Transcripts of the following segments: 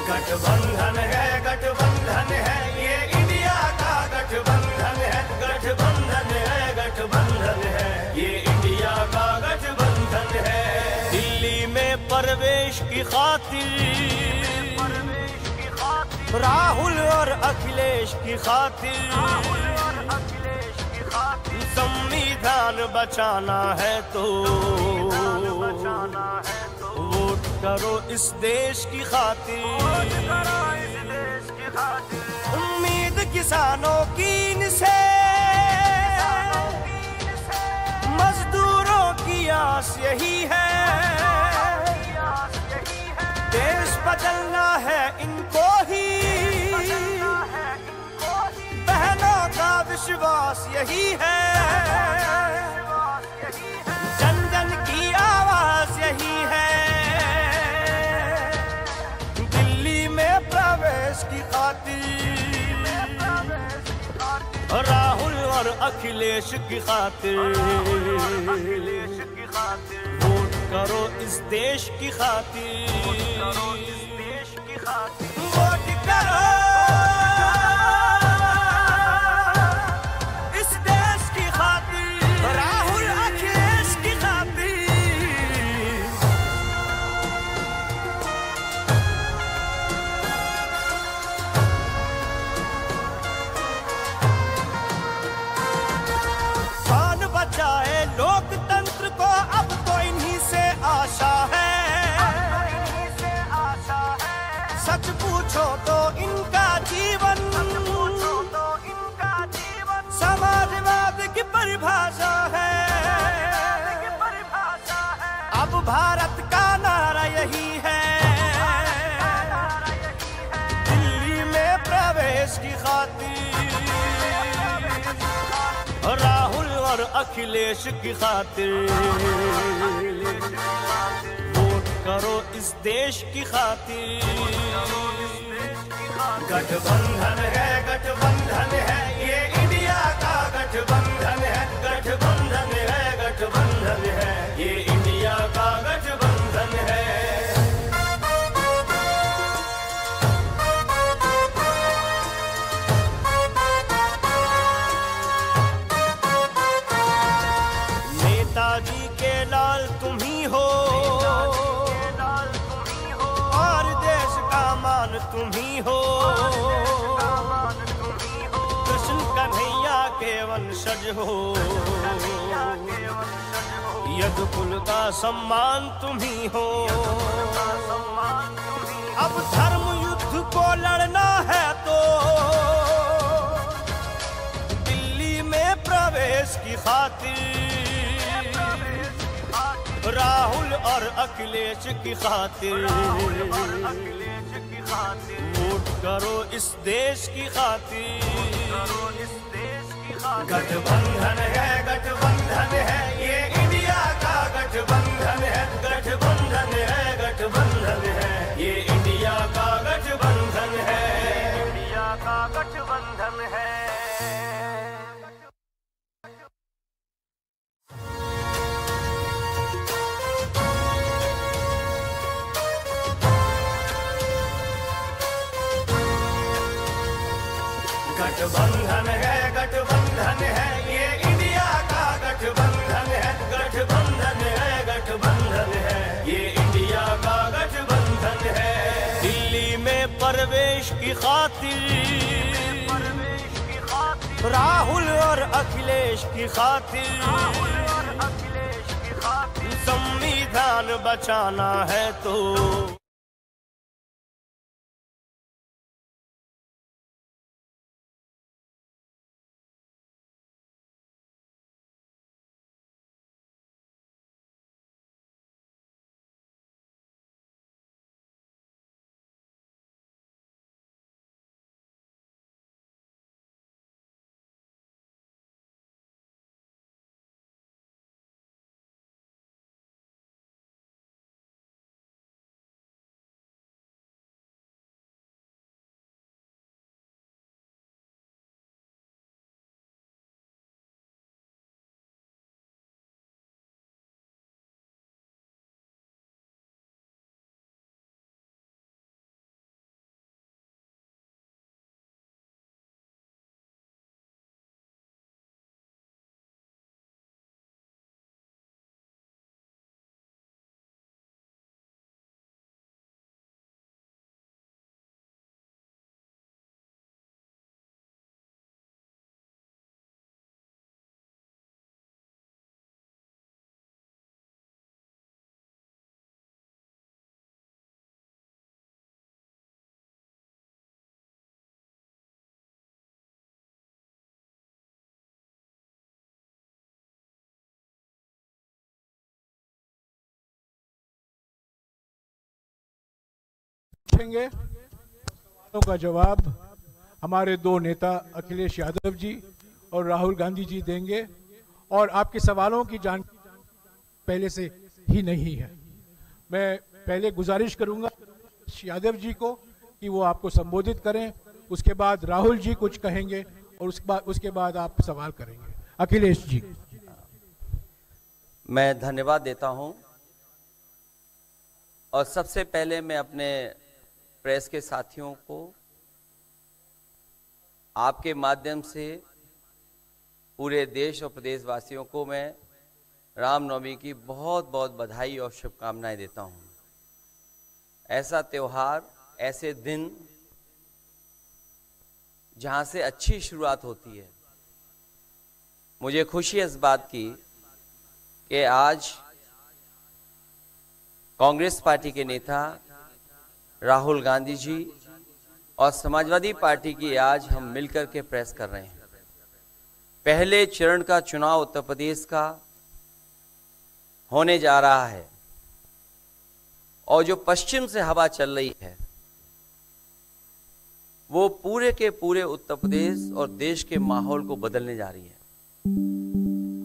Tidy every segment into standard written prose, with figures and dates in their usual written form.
गठबंधन है ये इंडिया का गठबंधन है, गठबंधन है ये इंडिया का गठबंधन है। दिल्ली में प्रवेश की खातिर राहुल और अखिलेश की खातिर संविधान बचाना है तो वोट करो इस देश की खातिर। उम्मीद किसानों की इनसे, मजदूरों की आस यही है। देश बदलना है इनको ही, बहनों का विश्वास यही है। जन जन की आवाज यही है। दिल्ली में प्रवेश की खातिर राहुल और अखिलेश की खातिर वोट करो इस देश की खातिर। वोट करो इस देश की खातिर, राहुल अखिलेश की खातिर। कौन बचाए लोकतंत्र को, अब तो इन्हीं से आशा है। सच पूछो तो इनका जीवन समाजवाद की परिभाषा है। अब भारत का नारा यही है। दिल्ली में प्रवेश की खातिर राहुल और अखिलेश की खातिर वोट करो इस देश की खातिर। गठबंधन है ये इंडिया का गठबंधन है, गठबंधन है ये इंडिया का गठबंधन है। नेताजी के लाल तुम ही हो और देश का मान तुम ही हो। कृष्ण कन्हैया के वंशज हो, यदुकुल का सम्मान तुम ही हो। अब धर्म युद्ध को लड़ना है तो दिल्ली में प्रवेश की खातिर राहुल और अखिलेश की खातिर वोट करो इस देश की खातिर। गठबंधन है ये इंडिया का गठबंधन है, गठबंधन है ये इंडिया का गठबंधन है, इंडिया का गठबंधन है। गठबंधन है ये इंडिया का गठबंधन है, गठबंधन है ये इंडिया का गठबंधन है। दिल्ली में प्रवेश की खातिर राहुल और अखिलेश की खातिर संविधान बचाना है तो पूछेंगे, सवालों का जवाब हमारे दो नेता अखिलेश यादव जी और राहुल गांधी जी देंगे। और आपके सवालों की जानकारी पहले से ही नहीं है। मैं पहले गुजारिश करूंगा यादव जी को कि वो आपको संबोधित करें, उसके बाद राहुल जी कुछ कहेंगे और उसके बाद आप सवाल करेंगे। अखिलेश जी। मैं धन्यवाद देता हूं और सबसे पहले मैं अपने प्रेस के साथियों को आपके माध्यम से पूरे देश और प्रदेशवासियों को मैं रामनवमी की बहुत बहुत बधाई और शुभकामनाएं देता हूं। ऐसा त्योहार, ऐसे दिन जहां से अच्छी शुरुआत होती है। मुझे खुशी है इस बात की कि आज कांग्रेस पार्टी के नेता राहुल गांधी जी और समाजवादी पार्टी की आज हम मिलकर के प्रेस कर रहे हैं। पहले चरण का चुनाव उत्तर प्रदेश का होने जा रहा है और जो पश्चिम से हवा चल रही है वो पूरे के पूरे उत्तर प्रदेश और देश के माहौल को बदलने जा रही है।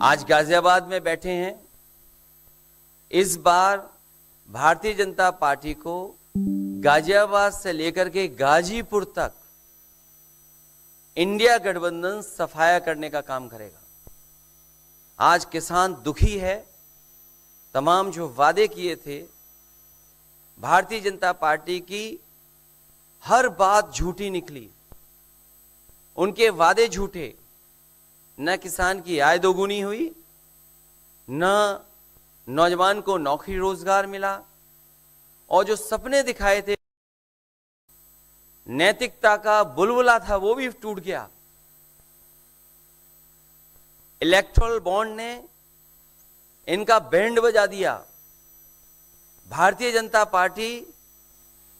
आज गाजियाबाद में बैठे हैं। इस बार भारतीय जनता पार्टी को गाजियाबाद से लेकर के गाजीपुर तक इंडिया गठबंधन सफाया करने का काम करेगा। आज किसान दुखी है। तमाम जो वादे किए थे, भारतीय जनता पार्टी की हर बात झूठी निकली। उनके वादे झूठे। न किसान की आय दोगुनी हुई, न नौजवान को नौकरी रोजगार मिला, और जो सपने दिखाए थे, नैतिकता का बुलबुला था, वो भी टूट गया। इलेक्टोरल बॉन्ड ने इनका बैंड बजा दिया। भारतीय जनता पार्टी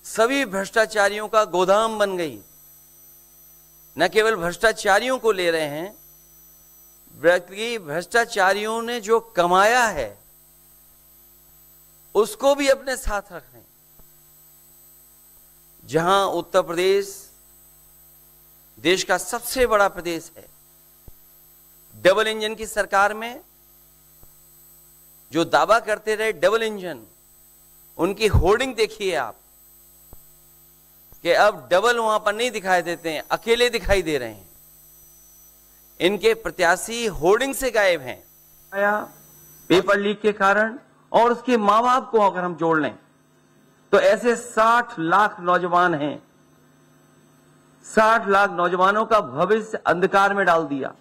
सभी भ्रष्टाचारियों का गोदाम बन गई। न केवल भ्रष्टाचारियों को ले रहे हैं, बल्कि भ्रष्टाचारियों ने जो कमाया है उसको भी अपने साथ रख रहे हैं। जहां उत्तर प्रदेश देश का सबसे बड़ा प्रदेश है, डबल इंजन की सरकार में जो दावा करते रहे डबल इंजन, उनकी होर्डिंग देखिए आप कि अब डबल वहां पर नहीं दिखाई देते हैं, अकेले दिखाई दे रहे हैं। इनके प्रत्याशी होर्डिंग से गायब हैं। पेपर लीक के कारण और उसके मां बाप को अगर हम जोड़ लें तो ऐसे 60 लाख नौजवान हैं। 60 लाख नौजवानों का भविष्य अंधकार में डाल दिया।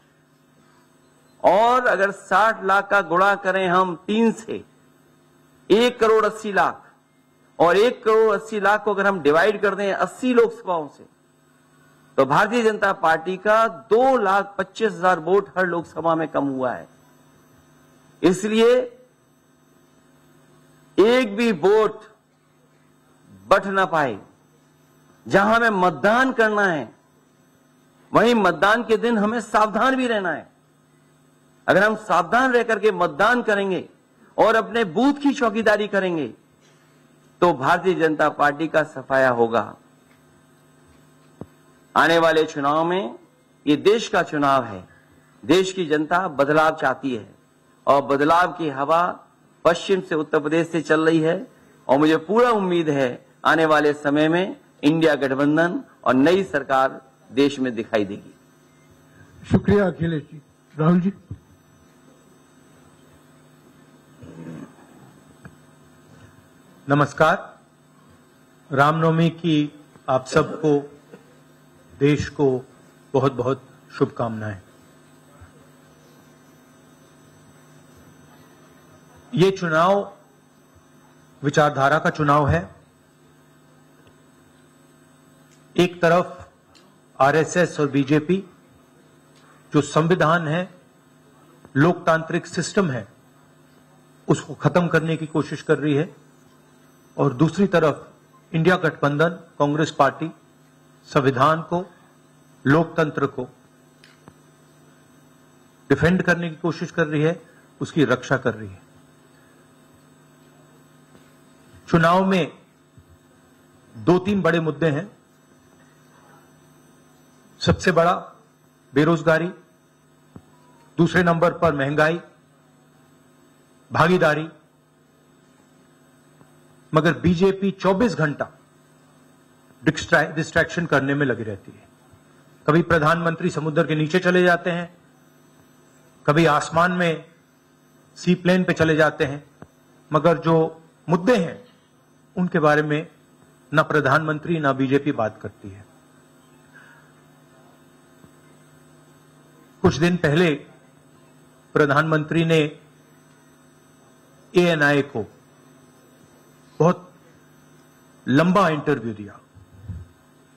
और अगर 60 लाख का गुणा करें हम 3 से, 1 करोड़ 80 लाख, और 1 करोड़ 80 लाख को अगर हम डिवाइड कर दें 80 लोकसभाओं से, तो भारतीय जनता पार्टी का 2,25,000 वोट हर लोकसभा में कम हुआ है। इसलिए एक भी वोट बट ना पाए। जहां हमें मतदान करना है वहीं मतदान के दिन हमें सावधान भी रहना है। अगर हम सावधान रह करके मतदान करेंगे और अपने बूथ की चौकीदारी करेंगे तो भारतीय जनता पार्टी का सफाया होगा। आने वाले चुनाव में, ये देश का चुनाव है, देश की जनता बदलाव चाहती है और बदलाव की हवा पश्चिम से उत्तर प्रदेश से चल रही है। और मुझे पूरा उम्मीद है आने वाले समय में इंडिया गठबंधन और नई सरकार देश में दिखाई देगी। शुक्रिया अखिलेश जी। राहुल जी। नमस्कार। रामनवमी की आप सबको, देश को बहुत बहुत शुभकामनाएं। ये चुनाव विचारधारा का चुनाव है। एक तरफ आरएसएस और बीजेपी जो संविधान है, लोकतांत्रिक सिस्टम है, उसको खत्म करने की कोशिश कर रही है, और दूसरी तरफ इंडिया गठबंधन, कांग्रेस पार्टी संविधान को, लोकतंत्र को डिफेंड करने की कोशिश कर रही है, उसकी रक्षा कर रही है। चुनाव में 2-3 बड़े मुद्दे हैं। सबसे बड़ा बेरोजगारी, दूसरे नंबर पर महंगाई, भागीदारी। मगर बीजेपी 24 घंटा डिस्ट्रैक्शन करने में लगी रहती है। कभी प्रधानमंत्री समुद्र के नीचे चले जाते हैं, कभी आसमान में सी प्लेन पे चले जाते हैं, मगर जो मुद्दे हैं उनके बारे में ना प्रधानमंत्री ना बीजेपी बात करती है। कुछ दिन पहले प्रधानमंत्री ने ANI को बहुत लंबा इंटरव्यू दिया,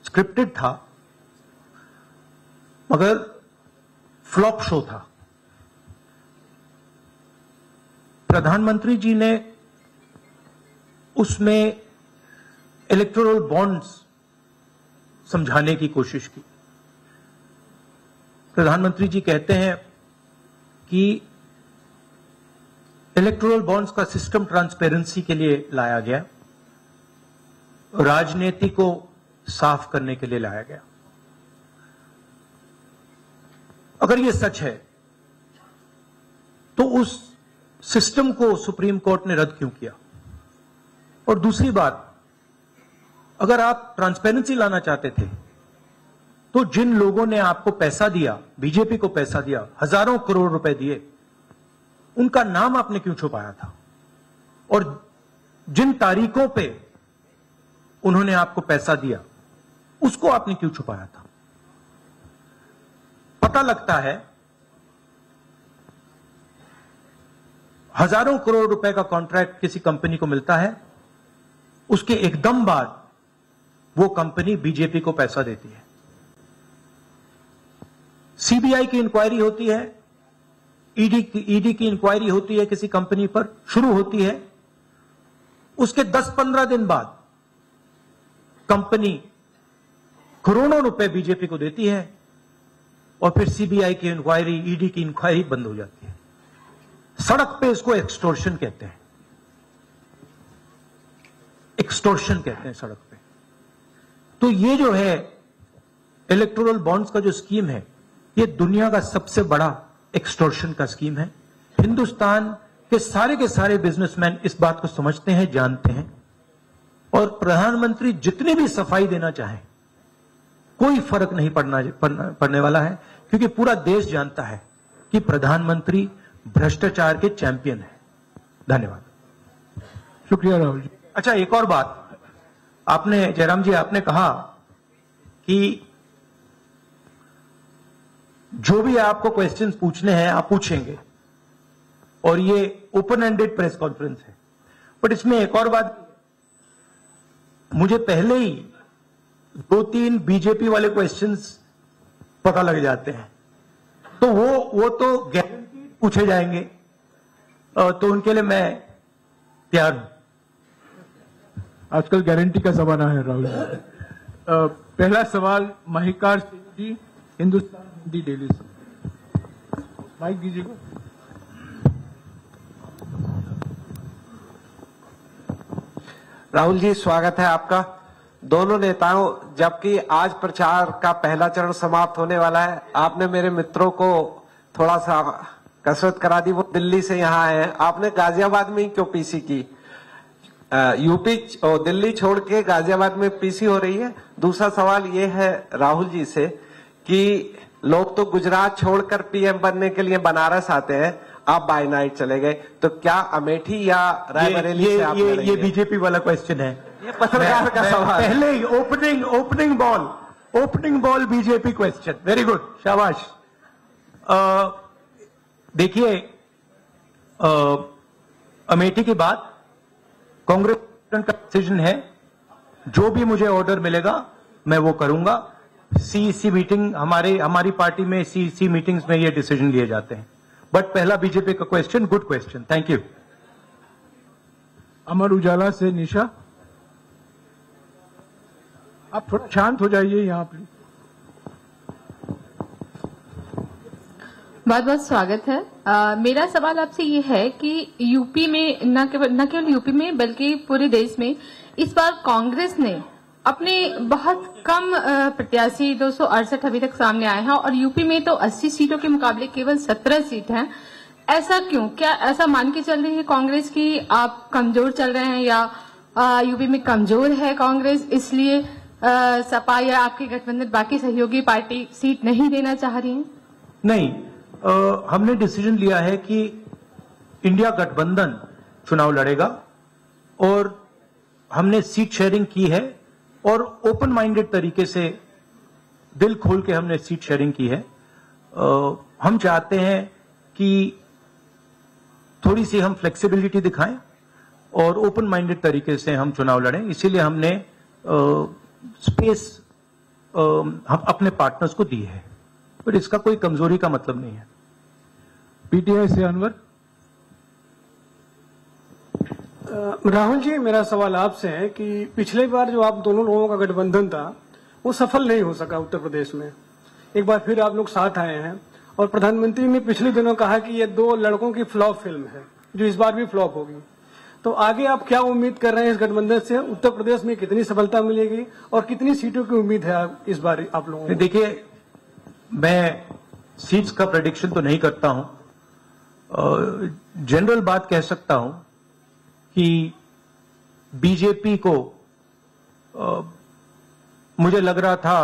स्क्रिप्टेड था मगर फ्लॉप शो था। प्रधानमंत्री जी ने उसमें इलेक्टोरल बॉन्ड्स समझाने की कोशिश की। प्रधानमंत्री जी कहते हैं कि इलेक्टोरल बॉन्ड्स का सिस्टम ट्रांसपेरेंसी के लिए लाया गया, राजनीति को साफ करने के लिए लाया गया। अगर यह सच है तो उस सिस्टम को सुप्रीम कोर्ट ने रद्द क्यों किया? और दूसरी बात, अगर आप ट्रांसपेरेंसी लाना चाहते थे तो जिन लोगों ने आपको पैसा दिया, बीजेपी को पैसा दिया, हजारों करोड़ रुपए दिए, उनका नाम आपने क्यों छुपाया था? और जिन तारीखों पे उन्होंने आपको पैसा दिया उसको आपने क्यों छुपाया था? पता लगता है हजारों करोड़ रुपए का कॉन्ट्रैक्ट किसी कंपनी को मिलता है, उसके एकदम बाद वो कंपनी बीजेपी को पैसा देती है। सीबीआई की इंक्वायरी होती है, ईडी की इंक्वायरी होती है, किसी कंपनी पर शुरू होती है, उसके 10-15 दिन बाद कंपनी करोड़ों रुपए बीजेपी को देती है और फिर सीबीआई की इंक्वायरी, ईडी की इंक्वायरी बंद हो जाती है। सड़क पे इसको एक्सटोर्शन कहते हैं, एक्सटोर्शन कहते हैं सड़क पे। तो ये जो है इलेक्टोरल बॉन्ड्स का जो स्कीम है, ये दुनिया का सबसे बड़ा एक्सटोर्शन का स्कीम है। हिंदुस्तान के सारे बिजनेसमैन इस बात को समझते हैं, जानते हैं, और प्रधानमंत्री जितनी भी सफाई देना चाहें कोई फर्क नहीं पड़ने वाला है, क्योंकि पूरा देश जानता है कि प्रधानमंत्री भ्रष्टाचार के चैंपियन है। धन्यवाद। शुक्रिया राहुल जी। अच्छा, एक और बात, आपने जयराम जी आपने कहा कि जो भी आपको क्वेश्चंस पूछने हैं आप पूछेंगे और ये ओपन एंडेड प्रेस कॉन्फ्रेंस है। बट इसमें एक और बात, मुझे पहले ही 2-3 बीजेपी वाले क्वेश्चंस पता लग जाते हैं, तो वो तो गारंटी पूछे जाएंगे, तो उनके लिए मैं तैयार हूं। आजकल गारंटी का जमाना है राहुल जी। पहला सवाल महिकार सिंह जी, हिंदुस्तान हिंदी डेली से। माइक दीजिएगा। राहुल जी, स्वागत है आपका। दोनों नेताओं, जबकि आज प्रचार का पहला चरण समाप्त होने वाला है, आपने मेरे मित्रों को थोड़ा सा कसरत करा दी, वो दिल्ली से यहाँ आए हैं। आपने गाजियाबाद में ही क्यों पीसी की? यूपी और दिल्ली छोड़ के गाजियाबाद में पीसी हो रही है। दूसरा सवाल ये है राहुल जी से कि लोग तो गुजरात छोड़कर पीएम बनने के लिए बनारस आते हैं, आप बाय नाइट चले गए, तो क्या अमेठी या रायबरेली से आप ये बीजेपी वाला क्वेश्चन है, ये पत्रकार का सवाल। पहले ही opening ball BJP question. Very good, शाबाश। देखिए, अमेठी की बात कांग्रेस का डिसीजन है, जो भी मुझे ऑर्डर मिलेगा मैं वो करूंगा। सीईसी मीटिंग, हमारी पार्टी में सीईसी मीटिंग्स में ये डिसीजन लिए जाते हैं। बट पहला बीजेपी का question, good question, thank you. Amar Ujala से निशा, आप थोड़ा शांत हो जाइए यहाँ प्लीज। बहुत बहुत स्वागत है। मेरा सवाल आपसे ये है कि यूपी में न केवल यूपी में बल्कि पूरे देश में इस बार कांग्रेस ने अपने बहुत कम प्रत्याशी 268 अभी तक सामने आए हैं और यूपी में तो 80 सीटों के मुकाबले केवल 17 सीट हैं। ऐसा क्यों? क्या ऐसा मान के चल रही है कांग्रेस की आप कमजोर चल रहे हैं या यूपी में कमजोर है कांग्रेस इसलिए सपा या आपके गठबंधन बाकी सहयोगी पार्टी सीट नहीं देना चाह रही है? नहीं, हमने डिसीजन लिया है कि इंडिया गठबंधन चुनाव लड़ेगा और हमने सीट शेयरिंग की है और ओपन माइंडेड तरीके से दिल खोल के हमने सीट शेयरिंग की है। हम चाहते हैं कि थोड़ी सी हम फ्लेक्सिबिलिटी दिखाएं और ओपन माइंडेड तरीके से हम चुनाव लड़ें, इसीलिए हमने स्पेस हम अपने पार्टनर्स को दी है, पर इसका कोई कमजोरी का मतलब नहीं है। पीटीआई से अनवर। राहुल जी, मेरा सवाल आपसे है कि पिछले बार जो आप दोनों लोगों का गठबंधन था वो सफल नहीं हो सका उत्तर प्रदेश में। एक बार फिर आप लोग साथ आए हैं और प्रधानमंत्री ने पिछले दिनों कहा कि ये 2 लड़कों की फ्लॉप फिल्म है जो इस बार भी फ्लॉप होगी। तो आगे आप क्या उम्मीद कर रहे हैं इस गठबंधन से? उत्तर प्रदेश में कितनी सफलता मिलेगी और कितनी सीटों की उम्मीद है इस बार आप लोगों को? देखिए, मैं सीट्स का प्रेडिक्शन तो नहीं करता हूं, जनरल बात कह सकता हूं कि बीजेपी को मुझे लग रहा था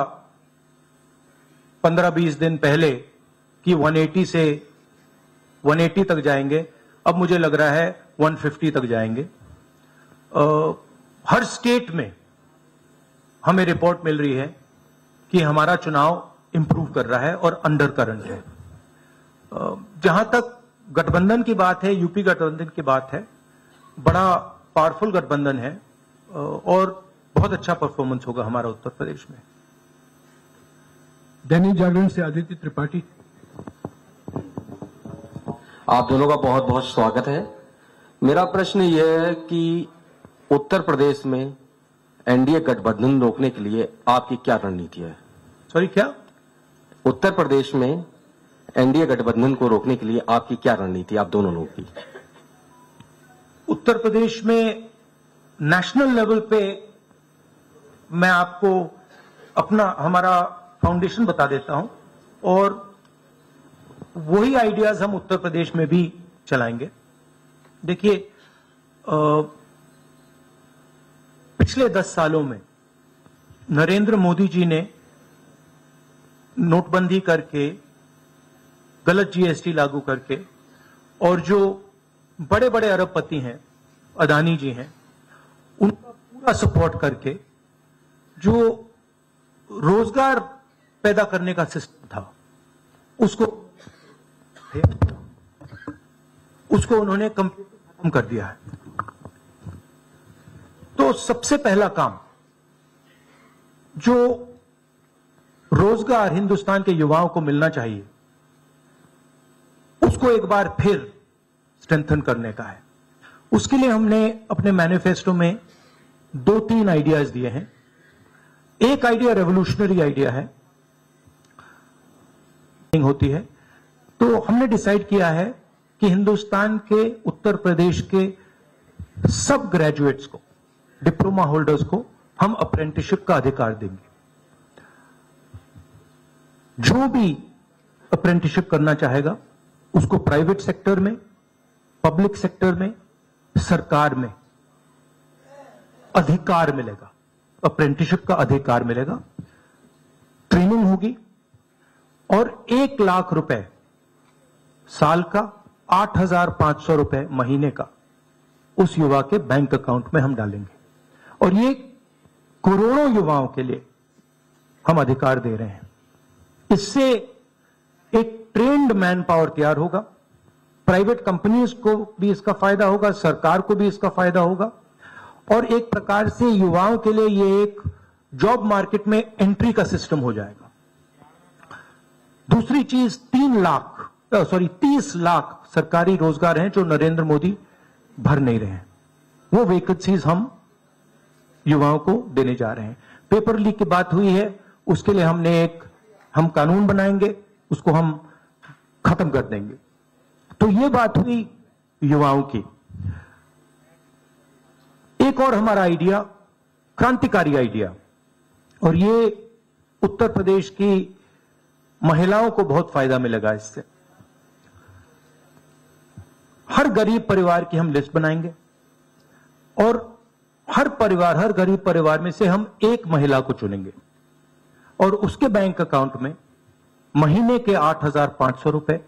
15-20 दिन पहले कि 180 से 180 तक जाएंगे, अब मुझे लग रहा है 150 तक जाएंगे। हर स्टेट में हमें रिपोर्ट मिल रही है कि हमारा चुनाव इंप्रूव कर रहा है और अंडर करंट है। जहां तक गठबंधन की बात है, यूपी गठबंधन की बात है, बड़ा पावरफुल गठबंधन है और बहुत अच्छा परफॉर्मेंस होगा हमारा उत्तर प्रदेश में। दैनिक जागरण से आदित्य त्रिपाठी। आप दोनों का बहुत बहुत स्वागत है। मेरा प्रश्न यह है कि उत्तर प्रदेश में एनडीए गठबंधन रोकने के लिए आपकी क्या रणनीति है? सॉरी, क्या? उत्तर प्रदेश में एनडीए गठबंधन को रोकने के लिए आपकी क्या रणनीति आप दोनों लोगों की? उत्तर प्रदेश में नेशनल लेवल पे मैं आपको हमारा फाउंडेशन बता देता हूं और वही आइडियाज हम उत्तर प्रदेश में भी चलाएंगे। देखिए, पिछले 10 सालों में नरेंद्र मोदी जी ने नोटबंदी करके, गलत जीएसटी लागू करके और जो बड़े बड़े अरबपति हैं, अदानी जी हैं, उनका पूरा सपोर्ट करके जो रोजगार पैदा करने का सिस्टम था उसको उन्होंने खत्म कर दिया है। तो सबसे पहला काम जो रोजगार हिंदुस्तान के युवाओं को मिलना चाहिए उसको एक बार फिर स्ट्रेंथन करने का है। उसके लिए हमने अपने मैनिफेस्टो में 2-3 आइडियाज दिए हैं। एक आइडिया रेवोल्यूशनरी आइडिया है, होती है, तो हमने डिसाइड किया है कि हिंदुस्तान के उत्तर प्रदेश के सब ग्रेजुएट्स को, डिप्लोमा होल्डर्स को हम अप्रेंटिसशिप का अधिकार देंगे। जो भी अप्रेंटिसशिप करना चाहेगा उसको प्राइवेट सेक्टर में, पब्लिक सेक्टर में, सरकार में अधिकार मिलेगा, अप्रेंटिसशिप का अधिकार मिलेगा, ट्रेनिंग होगी और 1 लाख रुपए साल का, 8,500 रुपए महीने का उस युवा के बैंक अकाउंट में हम डालेंगे और ये करोड़ों युवाओं के लिए हम अधिकार दे रहे हैं। इससे एक ट्रेन्ड मैन पावर तैयार होगा, प्राइवेट कंपनीज को भी इसका फायदा होगा, सरकार को भी इसका फायदा होगा और एक प्रकार से युवाओं के लिए ये एक जॉब मार्केट में एंट्री का सिस्टम हो जाएगा। दूसरी चीज 30 लाख सरकारी रोजगार हैं जो नरेंद्र मोदी भर नहीं रहे हैं, वो वैकेंसीज हम युवाओं को देने जा रहे हैं। पेपर लीक की बात हुई है, उसके लिए हम कानून बनाएंगे, उसको हम खत्म कर देंगे। तो ये बात हुई युवाओं की। एक और हमारा आइडिया, क्रांतिकारी आइडिया, और ये उत्तर प्रदेश की महिलाओं को बहुत फायदा मिलेगा इससे। हर गरीब परिवार की हम लिस्ट बनाएंगे और हर गरीब परिवार में से हम एक महिला को चुनेंगे और उसके बैंक अकाउंट में महीने के 8,500 रुपए,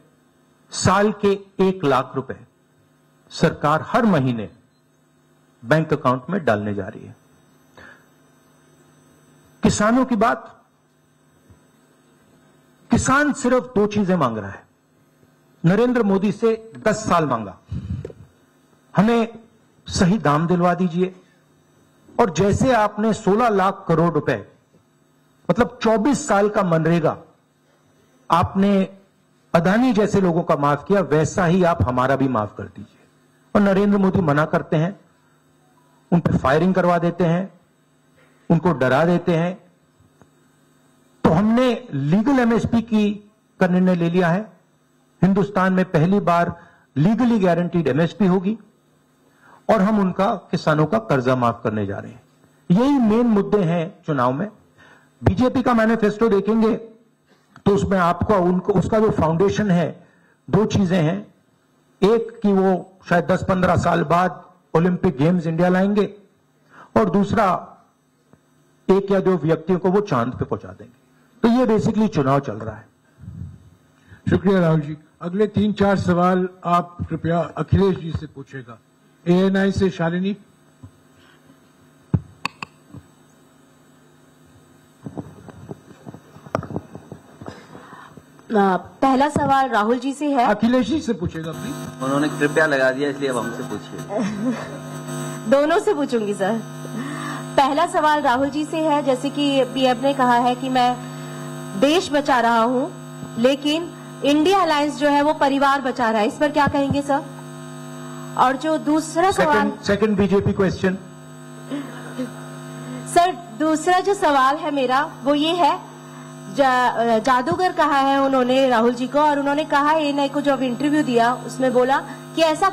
साल के 1 लाख रुपए सरकार हर महीने बैंक अकाउंट में डालने जा रही है। किसानों की बात, किसान सिर्फ 2 चीजें मांग रहा है। नरेंद्र मोदी से 10 साल मांगा, हमें सही दाम दिलवा दीजिए, और जैसे आपने 16 लाख करोड़ रुपए मतलब 24 साल का मनरेगा आपने अदानी जैसे लोगों का माफ किया, वैसा ही आप हमारा भी माफ कर दीजिए। और नरेंद्र मोदी मना करते हैं, उन पर फायरिंग करवा देते हैं, उनको डरा देते हैं। तो हमने लीगल एमएसपी का निर्णय ले लिया है। हिंदुस्तान में पहली बार लीगली गारंटीड एमएसपी होगी और हम उनका किसानों का कर्जा माफ करने जा रहे हैं। यही मेन मुद्दे हैं चुनाव में। बीजेपी का मैनिफेस्टो देखेंगे तो उसमें आपको उसका जो फाउंडेशन है, 2 चीजें हैं। एक कि वो शायद 10-15 साल बाद ओलंपिक गेम्स इंडिया लाएंगे, और दूसरा 1 या 2 व्यक्तियों को वो चांद पे पहुंचा देंगे। तो ये बेसिकली चुनाव चल रहा है। शुक्रिया राहुल जी। अगले 3-4 सवाल आप कृपया अखिलेश जी से पूछेगा। एएनआई से शालिनी। पहला सवाल राहुल जी से है। अखिलेश जी से पूछेगा प्लीज। उन्होंने कृपया लगा दिया, इसलिए अब हमसे पूछिए। दोनों से पूछूंगी सर। पहला सवाल राहुल जी से है, जैसे कि पीएम ने कहा है कि मैं देश बचा रहा हूं, लेकिन इंडिया अलायंस जो है वो परिवार बचा रहा है, इस पर क्या कहेंगे सर? और जो दूसरा सवाल, सेकंड बीजेपी क्वेश्चन। सर दूसरा जो सवाल है मेरा वो ये है, जादूगर कहा है उन्होंने राहुल जी को, और उन्होंने कहा एएनआई को जब इंटरव्यू दिया उसमें बोला कि ऐसा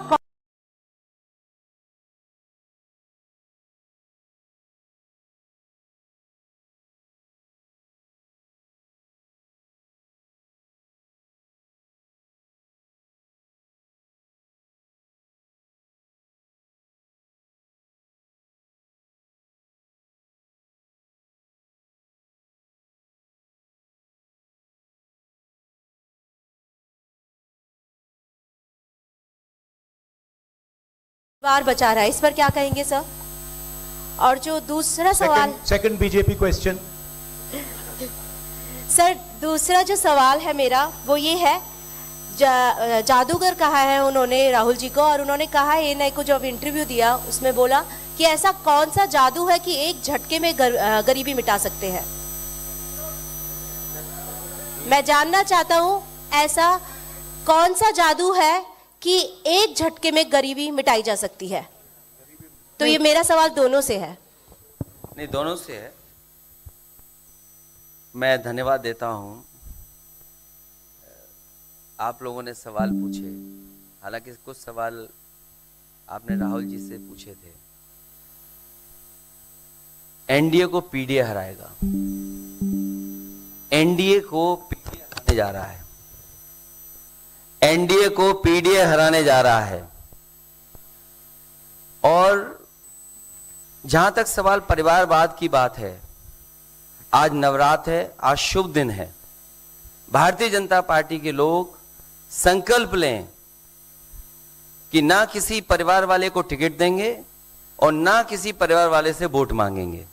परिवार बचा रहा है, इस पर क्या कहेंगे सर? और जो दूसरा सवाल, सेकंड बीजेपी क्वेश्चन। सर दूसरा जो सवाल है मेरा वो ये है, जादूगर कहा है उन्होंने राहुल जी को, और उन्होंने कहा एएनआई को जब इंटरव्यू दिया उसमें बोला कि ऐसा कौन सा जादू है कि एक झटके में गरीबी मिटा सकते हैं। मैं जानना चाहता हूं ऐसा कौन सा जादू है कि एक झटके में गरीबी मिटाई जा सकती है। तो ये मेरा सवाल दोनों से है। नहीं, दोनों से है। मैं धन्यवाद देता हूं। आप लोगों ने सवाल पूछे, हालांकि कुछ सवाल आपने राहुल जी से पूछे थे। एनडीए को पीडीए हराएगा, एनडीए को पीडीए हराने जा रहा है, एनडीए को पीडीए हराने जा रहा है। और जहां तक सवाल परिवारवाद की बात है, आज नवरात्र है, आज शुभ दिन है। भारतीय जनता पार्टी के लोग संकल्प लें कि ना किसी परिवार वाले को टिकट देंगे और ना किसी परिवार वाले से वोट मांगेंगे।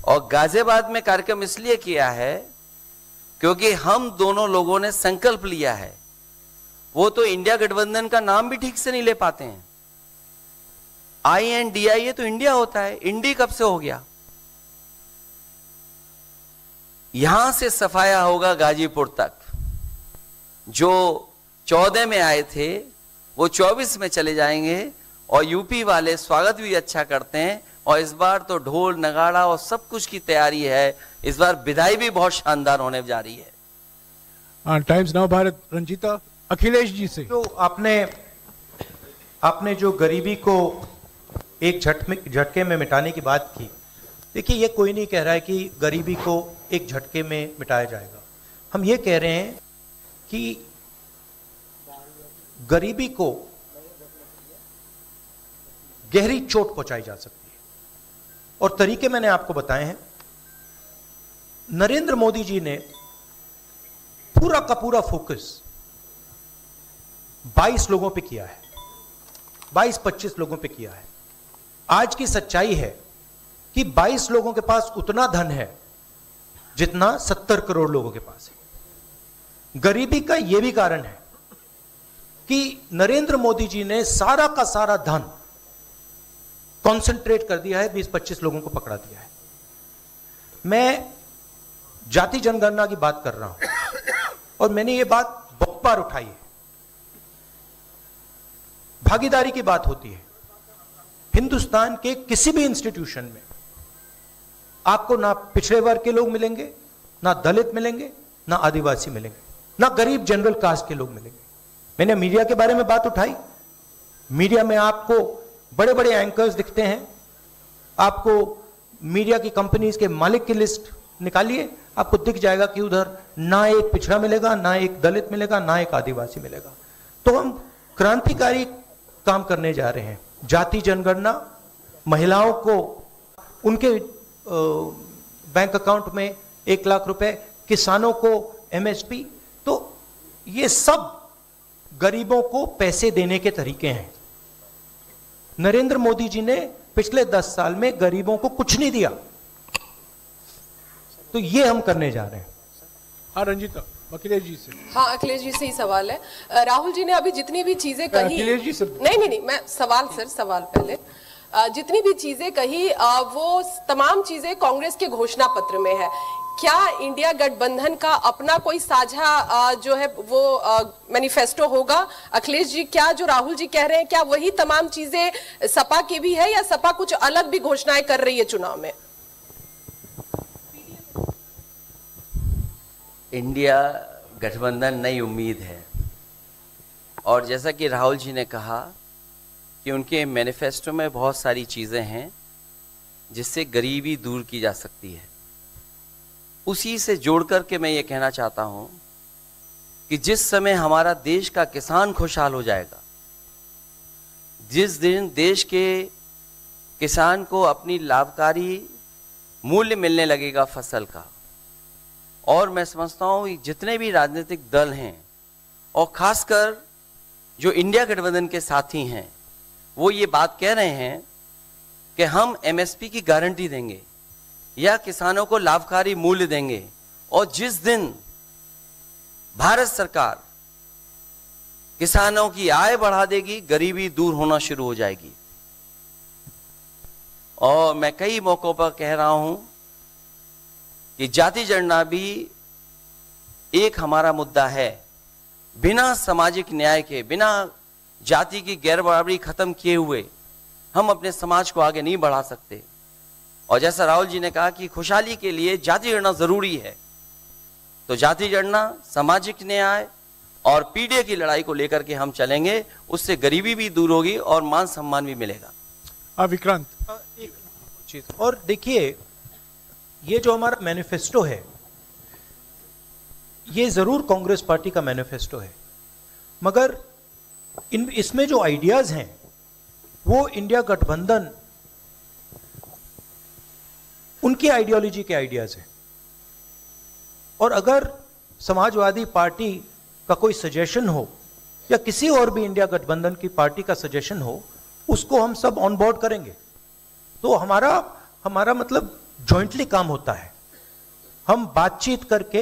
और गाजियाबाद में कार्यक्रम इसलिए किया है क्योंकि हम दोनों लोगों ने संकल्प लिया है। वो तो इंडिया गठबंधन का नाम भी ठीक से नहीं ले पाते हैं। INDIA तो इंडिया होता है, इंडी कब से हो गया? यहां से सफाया होगा गाजीपुर तक। जो 14 में आए थे वो 24 में चले जाएंगे, और यूपी वाले स्वागत भी अच्छा करते हैं। और इस बार तो ढोल नगाड़ा और सब कुछ की तैयारी है। इस बार विदाई भी बहुत शानदार होने जा रही है। टाइम्स नाउ भारत रंजीता अखिलेश जी से। तो आपने जो गरीबी को एक झटके में मिटाने की बात की, देखिए, ये कोई नहीं कह रहा है कि गरीबी को एक झटके में मिटाया जाएगा। हम ये कह रहे हैं कि गरीबी को गहरी चोट पहुंचाई जा सकती है, और तरीके मैंने आपको बताए हैं। नरेंद्र मोदी जी ने पूरा का पूरा फोकस 22 लोगों पे किया है, 22-25 लोगों पे किया है। आज की सच्चाई है कि 22 लोगों के पास उतना धन है जितना 70 करोड़ लोगों के पास है। गरीबी का यह भी कारण है कि नरेंद्र मोदी जी ने सारा का सारा धन कॉन्सेंट्रेट कर दिया है, 20-25 लोगों को पकड़ा दिया है। मैं जाति जनगणना की बात कर रहा हूं और मैंने ये बात बहुत बार उठाई है। भागीदारी की बात होती है। हिंदुस्तान के किसी भी इंस्टीट्यूशन में आपको ना पिछड़े वर्ग के लोग मिलेंगे, ना दलित मिलेंगे, ना आदिवासी मिलेंगे, ना गरीब जनरल कास्ट के लोग मिलेंगे। मैंने मीडिया के बारे में बात उठाई। मीडिया में आपको बड़े बड़े एंकर्स दिखते हैं। आपको मीडिया की कंपनीज के मालिक की लिस्ट निकालिए, आपको दिख जाएगा कि उधर ना एक पिछड़ा मिलेगा, ना एक दलित मिलेगा, ना एक आदिवासी मिलेगा। तो हम क्रांतिकारी काम करने जा रहे हैं। जाति जनगणना, महिलाओं को उनके बैंक अकाउंट में 1 लाख रुपए, किसानों को एमएसपी। तो ये सब गरीबों को पैसे देने के तरीके हैं। नरेंद्र मोदी जी ने पिछले 10 साल में गरीबों को कुछ नहीं दिया, तो ये हम करने जा रहे हैं। हाँ रंजीता, अखिलेश जी से। हाँ, अखिलेश जी से ही सवाल है। राहुल जी ने अभी जितनी भी चीजें कही, अखिलेश जी से नहीं, मैं सवाल पहले जितनी भी चीजें कही वो तमाम चीजें कांग्रेस के घोषणा पत्र में है। क्या इंडिया गठबंधन का अपना कोई साझा जो है वो मैनिफेस्टो होगा? अखिलेश जी, क्या जो राहुल जी कह रहे हैं क्या वही तमाम चीजें सपा की भी है, या सपा कुछ अलग भी घोषणाएं कर रही है चुनाव में? इंडिया गठबंधन नई उम्मीद है, और जैसा कि राहुल जी ने कहा कि उनके मैनिफेस्टो में बहुत सारी चीज़ें हैं जिससे गरीबी दूर की जा सकती है। उसी से जोड़ करके मैं ये कहना चाहता हूँ कि जिस समय हमारा देश का किसान खुशहाल हो जाएगा, जिस दिन देश के किसान को अपनी लाभकारी मूल्य मिलने लगेगा फसल का, और मैं समझता हूँ जितने भी राजनीतिक दल हैं और खासकर जो इंडिया गठबंधन के साथी हैं, वो ये बात कह रहे हैं कि हम एमएसपी की गारंटी देंगे या किसानों को लाभकारी मूल्य देंगे, और जिस दिन भारत सरकार किसानों की आय बढ़ा देगी, गरीबी दूर होना शुरू हो जाएगी। और मैं कई मौकों पर कह रहा हूं कि जाति जनगणना भी एक हमारा मुद्दा है। बिना सामाजिक न्याय के, बिना जाति की गैर बराबरी खत्म किए हुए हम अपने समाज को आगे नहीं बढ़ा सकते। और जैसा राहुल जी ने कहा कि खुशहाली के लिए जाति जनगणना जरूरी है, तो जाति जनगणना, सामाजिक न्याय और पीढ़ी की लड़ाई को लेकर के हम चलेंगे। उससे गरीबी भी दूर होगी और मान सम्मान भी मिलेगा। विक्रांत, एक चीज और देखिए, ये जो हमारा मैनिफेस्टो है, ये जरूर कांग्रेस पार्टी का मैनिफेस्टो है, मगर इसमें जो आइडियाज हैं वो इंडिया गठबंधन उनकी आइडियोलॉजी के आइडियाज हैं। और अगर समाजवादी पार्टी का कोई सजेशन हो या किसी और भी इंडिया गठबंधन की पार्टी का सजेशन हो, उसको हम सब ऑन बोर्ड करेंगे। तो हमारा मतलब जॉइंटली काम होता है। हम बातचीत करके,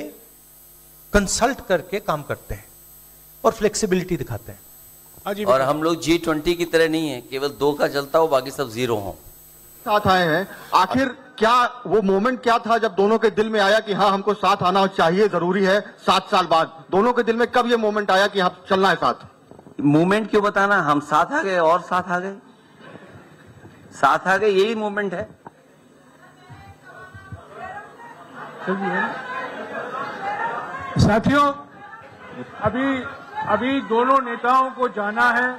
कंसल्ट करके काम करते हैं और फ्लेक्सिबिलिटी दिखाते हैं। और हम लोग G20 की तरह नहीं है, केवल 2 का चलता हो, बाकी सब 0 हो। साथ आए हैं, आखिर क्या वो मोमेंट क्या था जब दोनों के दिल में आया कि हाँ हमको साथ आना चाहिए, जरूरी है? 7 साल बाद दोनों के दिल में कब ये मोमेंट आया कि हाँ चलना है साथ? मूवमेंट क्यों बताना, हम साथ आ गए और साथ आ गए, साथ आ गए, यही मूवमेंट है। साथियों, अभी दोनों नेताओं को जाना है।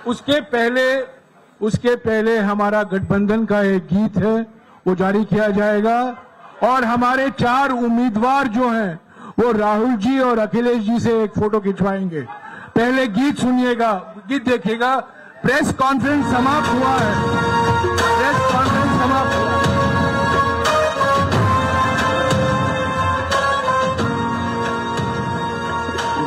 उसके पहले हमारा गठबंधन का एक गीत है, वो जारी किया जाएगा। और हमारे 4 उम्मीदवार जो हैं वो राहुल जी और अखिलेश जी से एक फोटो खिंचवाएंगे। पहले गीत सुनिएगा, गीत देखिएगा। प्रेस कॉन्फ्रेंस समाप्त हुआ है, प्रेस कॉन्फ्रेंस समाप्त हुआ है।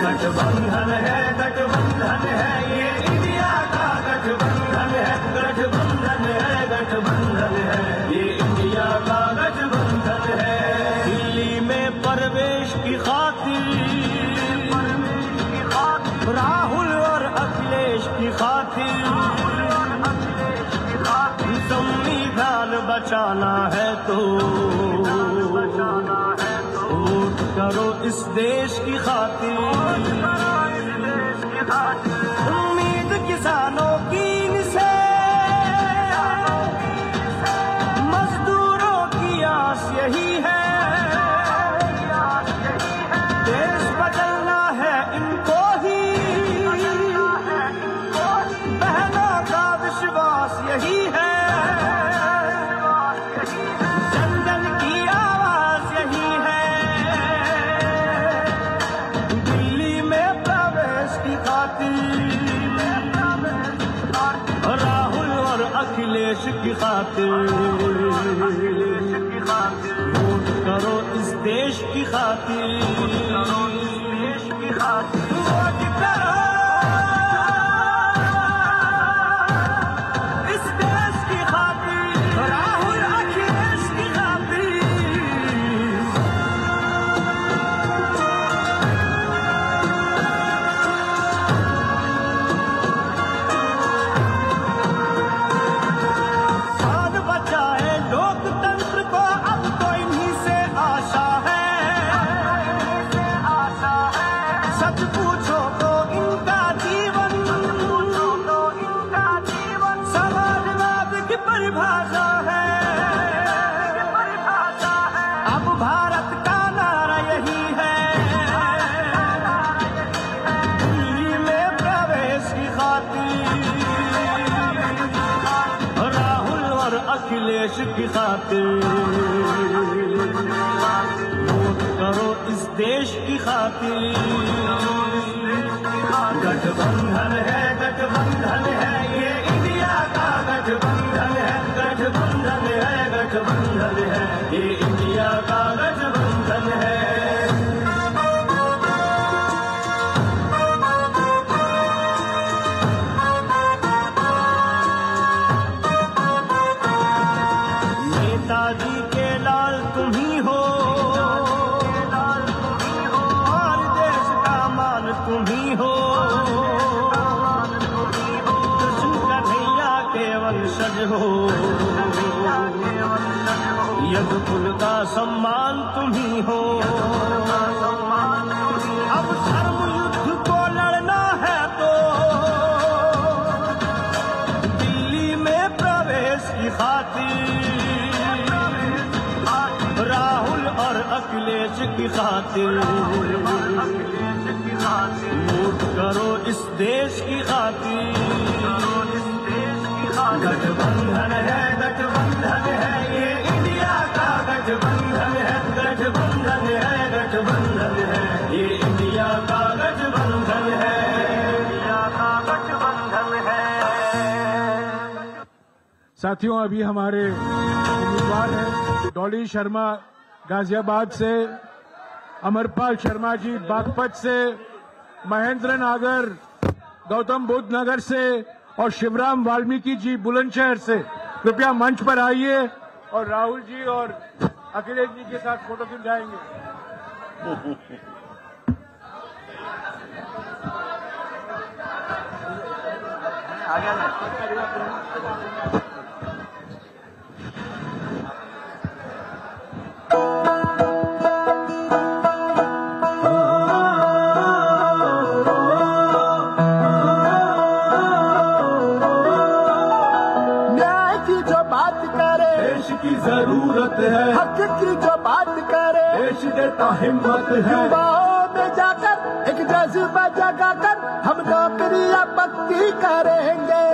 गठबंधन है, गठबंधन है, ये इंडिया का गठबंधन है, गठबंधन है, गठबंधन है, ये इंडिया का गठबंधन है। दिल्ली में प्रवेश की खातिर, राहुल और अखिलेश की खातिर, संविधान बचाना है तो वोट करो इस देश की खातिर। उम्मीद किसानों की इनसे, मजदूरों की आस यही है, देश बदलना है इनको ही, बहनों का विश्वास यही है, जन जन की आवाज यही है। दिल्ली में प्रवेश की खातिर, राहुल और अखिलेश की खातिर, वोट करो इस देश की खातिर, वोट करो इस देश की खातिर, राहुल अखिलेश की खातिर। जान बचाए लोकतंत्र को, अब तो इन्हीं से आशा है। सच पूछो तो इनका जीवन, समाजवाद की परिभाषा है। अब भारत का नारा यही है, दिल्ली में प्रवेश की खातिर, राहुल और अखिलेश की खातिर, वोट करो इस देश की खातिर। गठबंधन है, गठबंधन है, ये इंडिया का गठबंधन है, गठबंधन है, गठबंधन है, ये इंडिया का गठबंधन है। नेताजी के लाल तुम ही हो, और देश का मान तुम ही हो, कृष्ण कन्हैया के वंशज हो, यदुकुल का सम्मान तुम ही हो। अब धर्म युद्ध को लड़ना है तो दिल्ली में प्रवेश की खातिर, राहुल और अखिलेश की खातिर, वोट करो इस देश की खातिर। गठबंधन है, गठबंधन है, ये इंडिया का गठबंधन है, गठबंधन है, गठबंधन है, ये इंडिया का गठबंधन है, इंडिया का गठबंधन है। साथियों, अभी हमारे उम्मीदवार हैं डॉली शर्मा गाजियाबाद से, अमरपाल शर्मा जी बागपत से, महेंद्र नागर गौतम बुद्ध नगर से और शिवराम वाल्मीकि जी बुलंदशहर से। कृपया मंच पर आइए और राहुल जी और अखिलेश जी के साथ फोटो खिंचाएंगे। की जरूरत है, हक की जो बात करे देश देता हिम्मत है। युवाओं में जाकर एक जज्बा जगाकर हम नौकरियां पक्की करेंगे,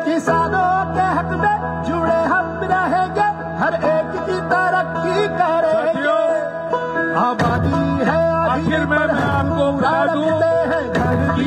किसानों के हक में जुड़े हम रहेंगे, हर एक की तरक्की करेंगे। आबादी है आखिर में मैं आपको बता दूं घर की